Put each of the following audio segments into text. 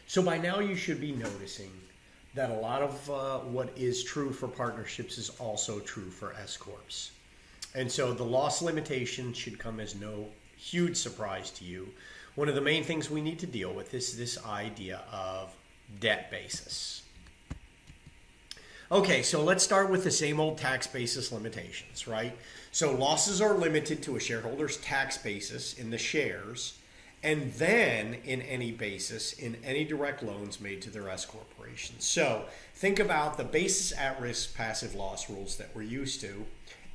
So by now you should be noticing that a lot of what is true for partnerships is also true for S-Corps. And so the loss limitation should come as no huge surprise to you. One of the main things we need to deal with is this idea of debt basis. Okay, so let's start with the same old tax basis limitations, right? So losses are limited to a shareholder's tax basis in the shares, and then in any basis in any direct loans made to their S corporation. So think about the basis at risk passive loss rules that we're used to.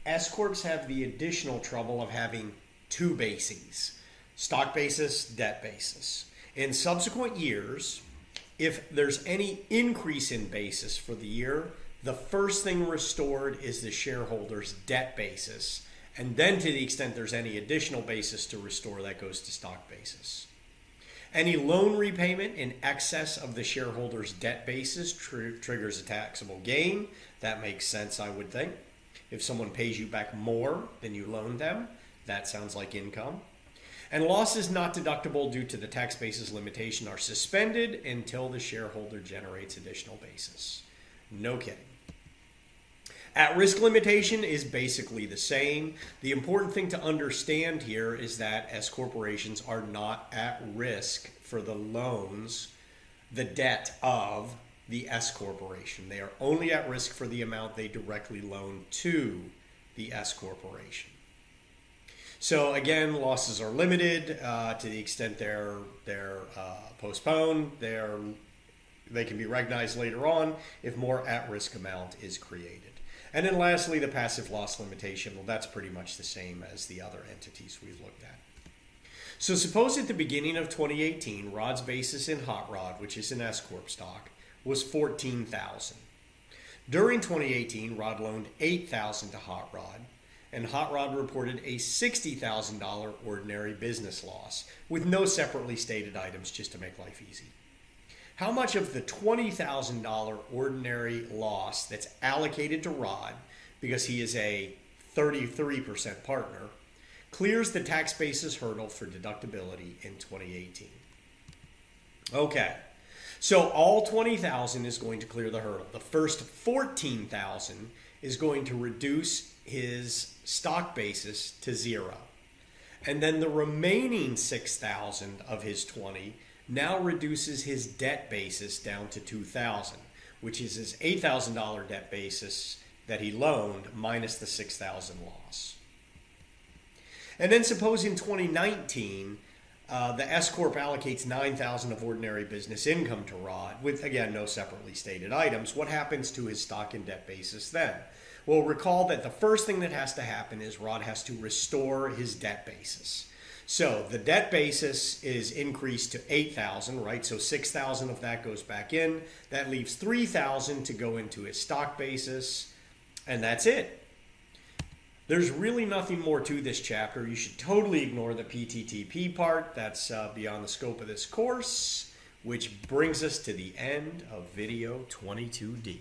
S corps have the additional trouble of having two bases: stock basis, debt basis. In subsequent years, if there's any increase in basis for the year, the first thing restored is the shareholder's debt basis. And then to the extent there's any additional basis to restore, that goes to stock basis. Any loan repayment in excess of the shareholder's debt basis triggers a taxable gain. That makes sense, I would think. If someone pays you back more than you loaned them, that sounds like income. And losses not deductible due to the tax basis limitation are suspended until the shareholder generates additional basis. No kidding. At-risk limitation is basically the same. The important thing to understand here is that S corporations are not at risk for the loans, the debt of the S corporation. They are only at risk for the amount they directly loan to the S corporation. So again, losses are limited to the extent they're postponed. They can be recognized later on if more at-risk amount is created. And then lastly, the passive loss limitation. Well, that's pretty much the same as the other entities we've looked at. So suppose at the beginning of 2018, Rod's basis in Hot Rod, which is an S Corp stock, was $14,000. During 2018, Rod loaned $8,000 to Hot Rod, and Hot Rod reported a $60,000 ordinary business loss with no separately stated items, just to make life easy. How much of the $20,000 ordinary loss that's allocated to Rod, because he is a 33% partner, clears the tax basis hurdle for deductibility in 2018? Okay, so all $20,000 is going to clear the hurdle. The first $14,000 is going to reduce his stock basis to zero. And then the remaining $6,000 of his $20,000 now reduces his debt basis down to $2,000, which is his $8,000 debt basis that he loaned minus the $6,000 loss. And then suppose in 2019, the S Corp allocates $9,000 of ordinary business income to Rod with, again, no separately stated items. What happens to his stock and debt basis then? Well, recall that the first thing that has to happen is Rod has to restore his debt basis. So the debt basis is increased to $8,000, right? So $6,000 of that goes back in. That leaves $3,000 to go into his stock basis, and that's it. There's really nothing more to this chapter. You should totally ignore the PTTP part. That's beyond the scope of this course, which brings us to the end of Video 22D.